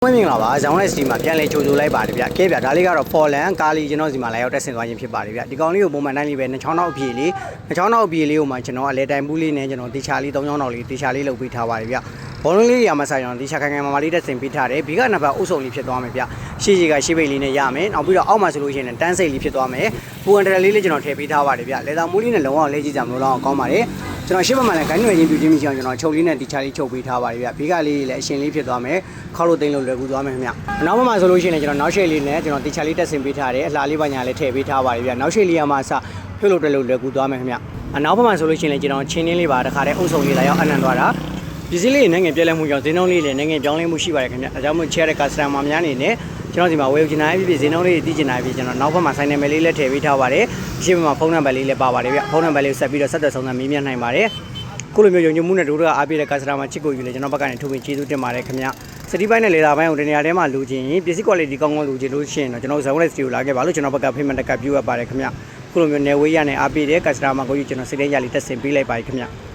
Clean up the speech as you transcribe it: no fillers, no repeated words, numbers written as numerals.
မင်္ဂလာပါဇောင်းလက်စီမှာပြန်လဲကြိုဆိုလိုက်ပါတယ်ဗျကဲဗျဒါလေးကတော့ Portland ကားလေးကျွန်တော်စီမှာလာရောက်တက်ဆင်သွားခြင်းဖြစ်ပါတယ်ဗျဒီကောင်လေးကိုပုံမှန်တိုင်းလေးပဲနှချောင်းနောက်အပြေလေးနှချောင်းနောက်အပြေလေးကိုမှကျွန်တော်အလဲတိုင်ပူးလေးနဲ့ကျွန်တော်တေချာလေး၃ချောင်းနောက်လေးတေချာလေးလုပ်ပေးထားပါတယ်ဗျဘောလုံးလေးရမှာဆိုင်ကျွန်တော်တေချာခိုင်ခိုင်မာမာလေးတက်ဆင်ပေးထားတယ်ဘီကနံပါတ်အုပ်စုံလေးဖြစ်သွားမယ်ဗျရှေ့ကရှေ့ပိတ်လေးနဲ့ရမယ်နောက်ပြီးတော့အောက်မှာဆိုလို့ရှိရင်တန်းစိတ်လေးဖြစ်သွားမယ်ပူအန်တရလေးကျွန်တော်ထည့်ပေးထားပါတယ်ဗျလေသာမူးလေးနဲ့လုံးဝလဲကြည့်ကြမလို့တော့ကောင်းပါတယ်ကျွန်တော်ရှေ့ဘက်မှာလည်းဂိုင်းရွယ်ချင်းပြူချင်းမရှိအောင်ကျွန်တော်ချုပ်လေးနဲ့တေချာလေးချုပ်ပေးထားပါတယ်ဗျဘီကလေးလည်းအရှင်လေးဖြစ်သွားမယ်ခေါက်လို့သိမ်းလို့လွယ်ကူသွားမယ်ခင်ဗျနောက်ဘက်မှာဆိုလို့ရှိရင်ကျွန်တော်နောက်ရှေ့လေးနဲ့ကျွန်တော်တေချာလေးတက်ဆင်ပေးထားတယ်အလှလေးပါညာလေးထည့်ပေးထားပါတယ်ဗျနောက်ရှေ့လေးကမှအစဖြုတ်လို့တက်လို့လွယ်ကူသွားမယ်ခင်ဗျနောက်ဘက်မှာဆိုလို့ရှိရင်ကျွန်တော်ချင်းလေးပါတခါတည်းအုပ်စုံလေးလာရောက်အနံ့သွားတာပစ္စည်းလေးနိုင်ငံပြည့်လဲမှုကြောင့်ဈေးနှုန်းလေးလည်းနိုင်ငံပြောင်းလဲမှုရှိပါတယ်ခင်ဗျအဲကြောင့်မို့ချဲတဲ့ customer များအနေနဲ့ကျွန်တော်ဒီမှာဝယ်ယူချင်တာဖြစ်ဖြစ်ဈေးနှုန်းလေးတည်ချင်တာဖြစ်ကျွန်တော်နောက်ဘက်မှာဆိုင်နေမယ်လေးလည်းထည့်ပေးထားပါတယ်ဒီရှေ့ဘက်မှာဖုန်းနံပါတ်လေးလည်းပါပါတယ်ဗျဖုန်းနံပါတ်လေးဆက်ပြီးတော့ဆက်သွယ်ဆောင်တာမေးမြန်းနိုင်ပါတယ်ခုလိုမျိုးယုံကြည်မှုနဲ့တို့အားပေးတဲ့ customer ချစ်ကိုယူလေကျွန်တော်ဘက်ကနေထုတ်ပြန်ကျေးဇူးတင်ပါတယ်ခင်ဗျစတီပိုင်းနဲ့လေသာပိုင်းကိုတနေရာထဲမှာလူချင်းပစ္စည်း quality ကောင်းကောင်းလူချင်းလို့ရှိရင်တော့ကျွန်တော်ဇောင်းလက်စတီကိုလာခဲ့ပါလို့ကျွန်တော်ဘက်က payment တက်ကပြုတ်ရပါတယ်ခင်ဗျခုလိုမျိုးနယ်ဝေးရနဲ့အားပေးတဲ့ customer ကိုယူကျွန်တော်စိတ်ထဲရလေးတက်ဆင်ပေးလိုက်ပါတယ်ခင်ဗျ